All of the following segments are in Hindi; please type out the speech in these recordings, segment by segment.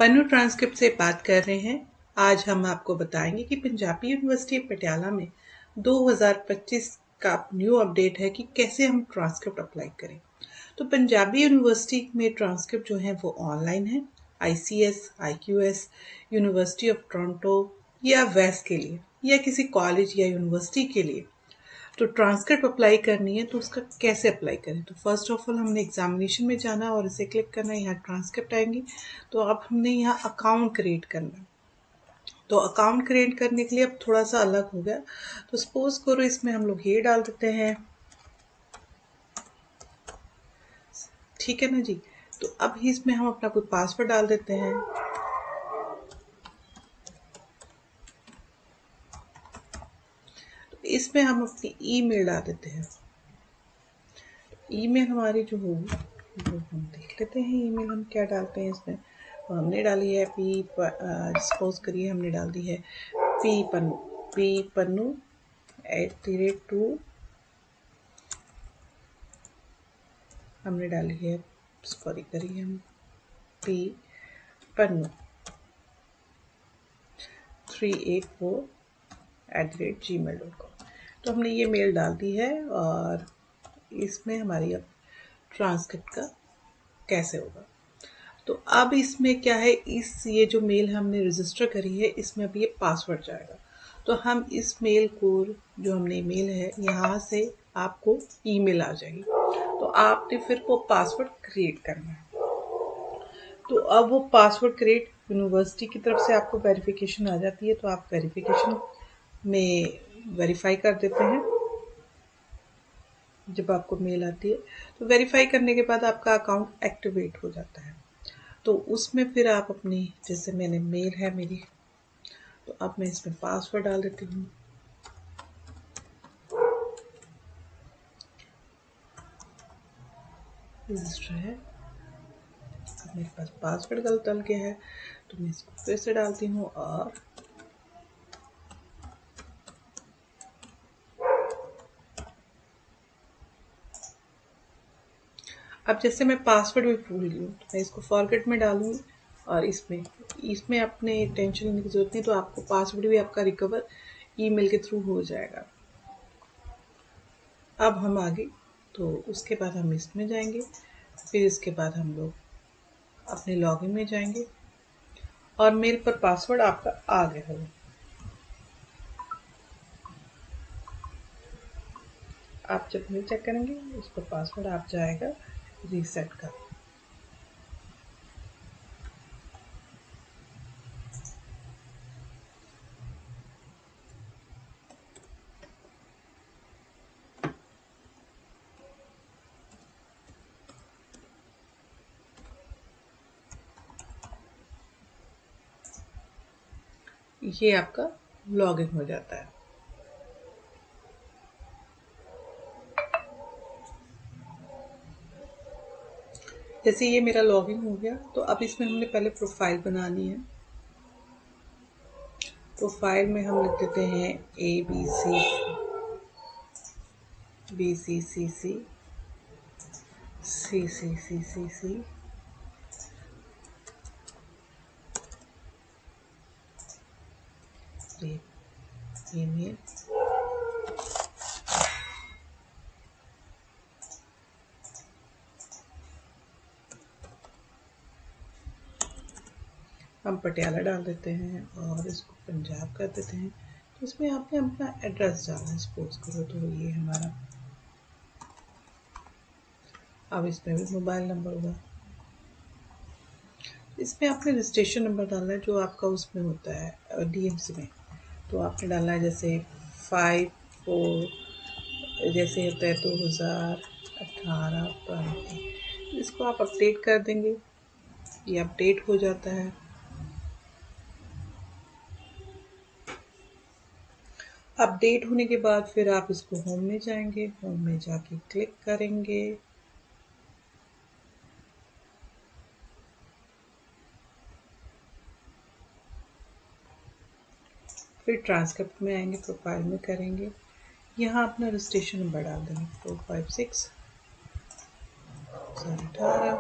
पन्नू ट्रांसक्रिप्ट से बात कर रहे हैं। आज हम आपको बताएंगे कि पंजाबी यूनिवर्सिटी पटियाला में 2025 का न्यू अपडेट है कि कैसे हम ट्रांसक्रिप्ट अप्लाई करें। तो पंजाबी यूनिवर्सिटी में ट्रांसक्रिप्ट जो है वो ऑनलाइन है। आईसीएस, आईक्यूएस, यूनिवर्सिटी ऑफ टोरंटो या वेस्ट के लिए या किसी कॉलेज या यूनिवर्सिटी के लिए तो ट्रांसक्रिप्ट अप्लाई करनी है तो उसका कैसे अप्लाई करें। तो फर्स्ट ऑफ ऑल हमने एग्जामिनेशन में जाना और इसे क्लिक करना है, यहाँ ट्रांसक्रिप्ट आएंगी। तो अब हमने यहाँ अकाउंट क्रिएट करना है। तो अकाउंट क्रिएट करने के लिए अब थोड़ा सा अलग हो गया। तो सपोज करो इसमें हम लोग ये डाल देते हैं, ठीक है ना जी। तो अब इसमें हम अपना कोई पासवर्ड डाल देते हैं। तो इसमें हम अपनी ईमेल डाल देते हैं। ईमेल हमारी जो होगी वो हम देख लेते हैं। ईमेल हम क्या डालते हैं इसमें। तो हमने डाली है सपोज करिए हमने डाल दी है पी पन्नू @2 हमने डाली है, सॉरी करिए हम पन्नू 384@gmail.com। तो हमने ये मेल डाल दी है और इसमें हमारी अब ट्रांसक्रिप्ट का कैसे होगा। तो अब इसमें क्या है, ये जो मेल हमने रजिस्टर करी है इसमें अब ये पासवर्ड जाएगा। तो हम इस मेल को, जो हमने मेल है, यहाँ से आपको ईमेल आ जाएगी। तो आपने फिर वो पासवर्ड क्रिएट करना है। तो अब वो पासवर्ड क्रिएट यूनिवर्सिटी की तरफ से आपको वेरिफिकेशन आ जाती है। तो आप वेरिफिकेशन में वेरीफाई कर देते हैं जब आपको मेल आती है। तो वेरीफाई करने के बाद आपका अकाउंट एक्टिवेट हो जाता है। तो उसमें फिर आप अपनी, जैसे मैंने मेल है मेरी, तो अब मैं इसमें पासवर्ड डाल देती हूँ। रजिस्टर है, अब मेरे पास पासवर्ड गलत डल गया है तो मैं इसको फिर से डालती हूँ। और अब जैसे मैं पासवर्ड भी भूल गई हूँ तो मैं इसको फॉरगेट में डालूंगी। और इसमें अपने टेंशन लेने की जरूरत नहीं। तो आपको पासवर्ड भी आपका रिकवर ईमेल के थ्रू हो जाएगा। अब हम आगे, तो उसके बाद हम इसमें जाएंगे। फिर इसके बाद हम लोग अपने लॉगिन में जाएंगे और मेल पर पासवर्ड आपका आ गया होगा। आप जब मेल चेक करेंगे उस पर पासवर्ड आप जाएगा रीसेट का। ये आपका लॉगिन हो जाता है। जैसे ये मेरा लॉगिन हो गया तो अब इसमें हमने पहले प्रोफाइल बनानी है। प्रोफाइल में हम लिख देते हैं ABCBCCCCCCC। ईमेल, हम पटियाला डाल देते हैं और इसको पंजाब कर देते हैं। तो इसमें आपने अपना एड्रेस डालना है। सपोज करो तो ये हमारा, अब इसमें भी मोबाइल नंबर होगा। इसमें आपने रजिस्ट्रेशन नंबर डालना है जो आपका उसमें होता है डीएमसी में। तो आपने डालना है जैसे 54, जैसे होता है 2018-20। इसको आप अपडेट कर देंगे, ये अपडेट हो जाता है। अपडेट होने के बाद फिर आप इसको होम में जाएंगे, होम में जाके क्लिक करेंगे। फिर ट्रांसक्रिप्ट में आएंगे, प्रोफाइल में करेंगे, यहाँ अपना रजिस्ट्रेशन नंबर डाल देंगे 456-18।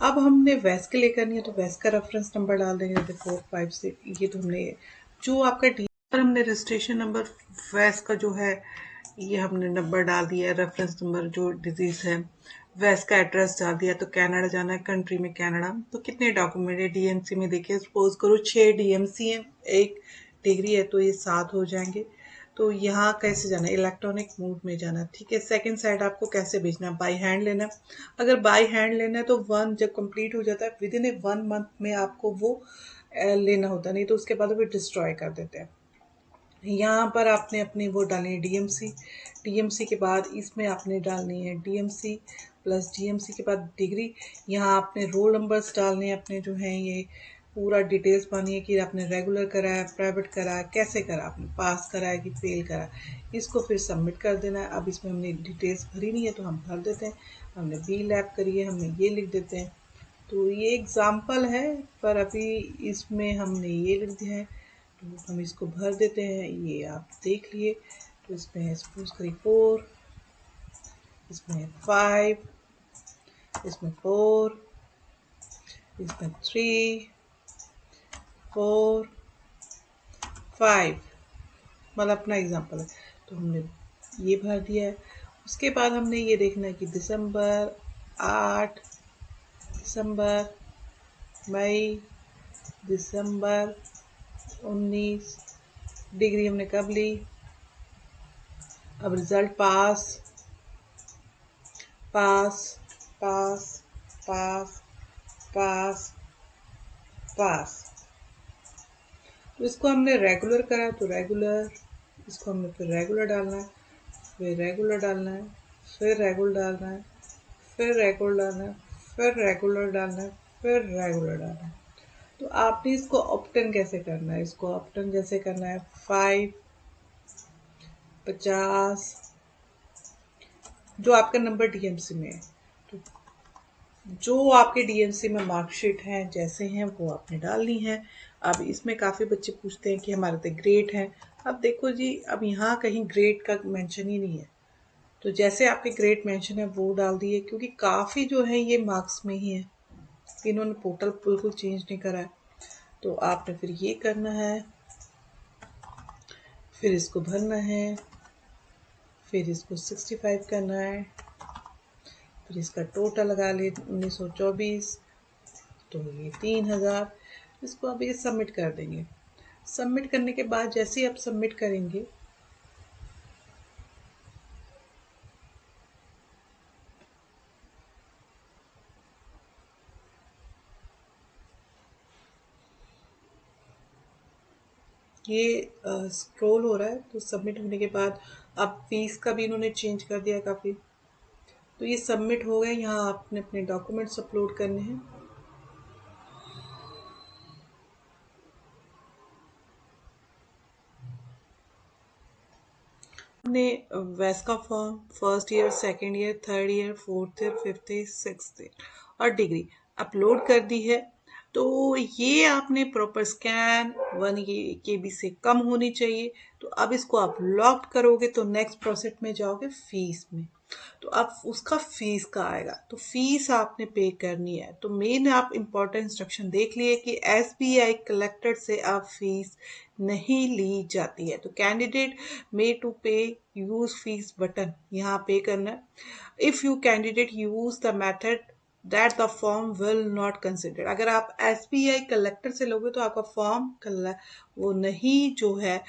अब हमने वैस के लिए करनी है, तो वैस का रेफरेंस नंबर डाल देंगे, जैसे 456। ये तो हमने जो आपका डी पर हमने रजिस्ट्रेशन नंबर वैस का जो है ये हमने नंबर डाल दिया है, रेफरेंस नंबर जो डिजीज है, वैस का एड्रेस डाल दिया। तो कनाडा जाना है, कंट्री में कनाडा। तो कितने डॉक्यूमेंट है डीएमसी में, देखिए सपोज करो 6 डीएमसी है, एक डिग्री है, तो ये 7 हो जाएंगे। तो यहाँ कैसे जाना है, इलेक्ट्रॉनिक मोड में जाना है, ठीक है। सेकंड साइड आपको कैसे भेजना है, बाय हैंड लेना है। अगर बाय हैंड लेना है तो वन जब कंप्लीट हो जाता है, विद इन ए 1 मंथ में आपको वो लेना होता है, नहीं तो उसके बाद वो डिस्ट्रॉय कर देते हैं। यहाँ पर आपने अपनी वो डालनी है डीएमसी। डीएमसी के बाद इसमें आपने डालनी है डीएमसी प्लस डीएमसी के बाद डिग्री। यहाँ आपने रोल नंबर्स डालने हैं अपने जो हैं, ये पूरा डिटेल्स पानी है कि आपने रेगुलर करा है, प्राइवेट करा है, कैसे करा, आपने पास करा है कि फेल करा। इसको फिर सबमिट कर देना है। अब इसमें हमने डिटेल्स भरी नहीं है तो हम भर देते हैं। हमने बी लैब करी है, हमने ये लिख देते हैं। तो ये एग्जाम्पल है, पर अभी इसमें हमने ये लिख दिया है, तो हम इसको भर देते हैं। ये आप देख लिए। तो इसमें है सपोज करिए 4, इसमें है 5, इसमें 4, इसमें 3, 4, 5, मतलब अपना एग्जाम्पल है। तो हमने ये भर दिया है। उसके बाद हमने ये देखना है कि दिसंबर 8, दिसंबर, मई, दिसंबर 19, डिग्री हमने कब ली। अब रिजल्ट पास, पास, पास, पास, पास, पास। तो इसको हमने रेगुलर करा तो रेगुलर, इसको हमने फिर रेगुलर डालना है, फिर रेगुलर डालना है, फिर रेगुलर डालना है, फिर रेगुलर डालना है, फिर रेगुलर डालना है, फिर रेगुलर डालना है। तो आपने इसको ऑप्टन कैसे करना है, इसको ऑप्टन जैसे करना है 5, 50, जो आपका नंबर डीएमसी में है, तो जो आपके डीएमसी में मार्कशीट हैं जैसे हैं वो आपने डालनी है। अब इसमें काफ़ी बच्चे पूछते हैं कि हमारे तो ग्रेड है। अब देखो जी, अब यहाँ कहीं ग्रेड का मेंशन ही नहीं है, तो जैसे आपके ग्रेड मेंशन है वो डाल दिए, क्योंकि काफ़ी जो है ये मार्क्स में ही है, इन्होंने पोर्टल बिल्कुल चेंज नहीं करा है। तो आपने फिर ये करना है, फिर इसको भरना है, फिर इसको 65 करना है, फिर इसका टोटल लगा ले 1924, तो ये 3000। इसको अब ये सबमिट कर देंगे। सबमिट करने के बाद जैसे ही आप सबमिट करेंगे, ये स्क्रॉल हो रहा है, तो सबमिट होने के बाद अब फीस का भी इन्होंने चेंज कर दिया काफ़ी। तो ये सबमिट हो गए। यहाँ आपने अपने डॉक्यूमेंट्स अपलोड करने हैं। हमने वैस का form first year, second year, third year, fourth year, fifth year, sixth year और डिग्री अपलोड कर दी है। तो ये आपने प्रॉपर स्कैन 1 KB से कम होनी चाहिए। तो अब इसको आप लॉक करोगे तो नेक्स्ट प्रोसेस में जाओगे फीस में। तो अब उसका फीस का आएगा, तो फीस आपने पे करनी है। तो मेन आप इम्पोर्टेंट इंस्ट्रक्शन देख लिए कि एसबीआई कलेक्टर से आप फीस नहीं ली जाती है। तो कैंडिडेट मे टू पे यूज फीस बटन यहाँ पे करना है। If you candidate use the method that the form will not consider. अगर आप एसबीआई कलेक्टर से लोगे तो आपका फॉर्म वो नहीं जो है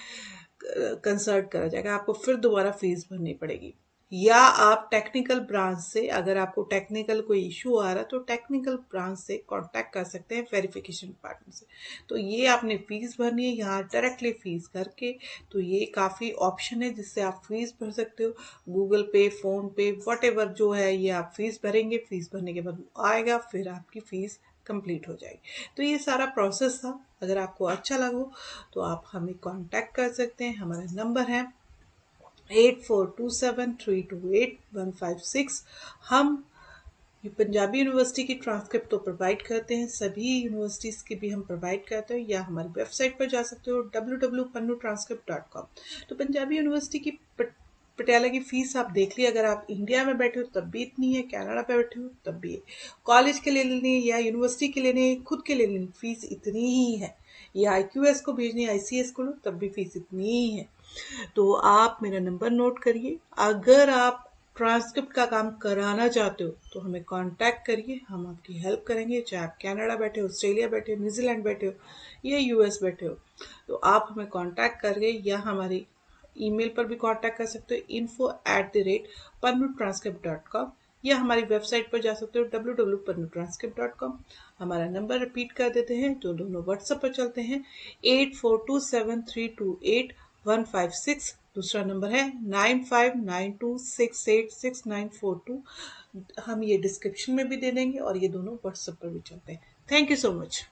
कंसल्ट करा जाएगा, आपको फिर दोबारा फीस भरनी पड़ेगी। या आप टेक्निकल ब्रांच से, अगर आपको टेक्निकल कोई इशू आ रहा है तो टेक्निकल ब्रांच से कांटेक्ट कर सकते हैं, वेरिफिकेशन डिपार्टमेंट से। तो ये आपने फीस भरनी है यहाँ डायरेक्टली फीस करके। तो ये काफ़ी ऑप्शन है जिससे आप फीस भर सकते हो, गूगल पे, फोन पे, वट जो है ये आप फीस भरेंगे। फीस भरने के बाद आएगा, फिर आपकी फीस कंप्लीट हो जाएगी। तो ये सारा प्रोसेस था। अगर आपको अच्छा लगा तो आप हमें कांटेक्ट कर सकते हैं। हमारा नंबर है 8427328156। हम पंजाबी यूनिवर्सिटी की ट्रांसक्रिप्ट तो प्रोवाइड करते हैं, सभी यूनिवर्सिटीज़ की भी हम प्रोवाइड करते हैं। या हमारी वेबसाइट पर जा सकते हो www.pannutranscript.com। तो पंजाबी यूनिवर्सिटी की पटियाला की फीस आप देख ली, अगर आप इंडिया में बैठे हो तब भी इतनी है, कनाडा पे बैठे हो तब भी है, कॉलेज के लिए लेनी है या यूनिवर्सिटी के लेने खुद के लिए लेनी फीस इतनी ही है, या IQS को भेजनी है ICS को लो तब भी फीस इतनी ही है। तो आप मेरा नंबर नोट करिए, अगर आप ट्रांसक्रिप्ट का काम कराना चाहते हो तो हमें कांटेक्ट करिए, हम आपकी हेल्प करेंगे, चाहे आप कनाडा बैठे हो, ऑस्ट्रेलिया बैठे हो, न्यूजीलैंड बैठे हो या US बैठे हो। तो आप हमें कांटेक्ट करिए या हमारी ईमेल पर भी कांटेक्ट कर सकते हो info@pannurtranscript.com, या हमारी वेबसाइट पर जा सकते हो www.pannurtranscript.com। हमारा नंबर रिपीट कर देते हैं, जो दोनों व्हाट्सएप पर चलते हैं 8427328156। दूसरा नंबर है 9592686942। हम ये डिस्क्रिप्शन में भी दे देंगे और ये दोनों व्हाट्सएप पर भी चलते हैं। Thank you so much.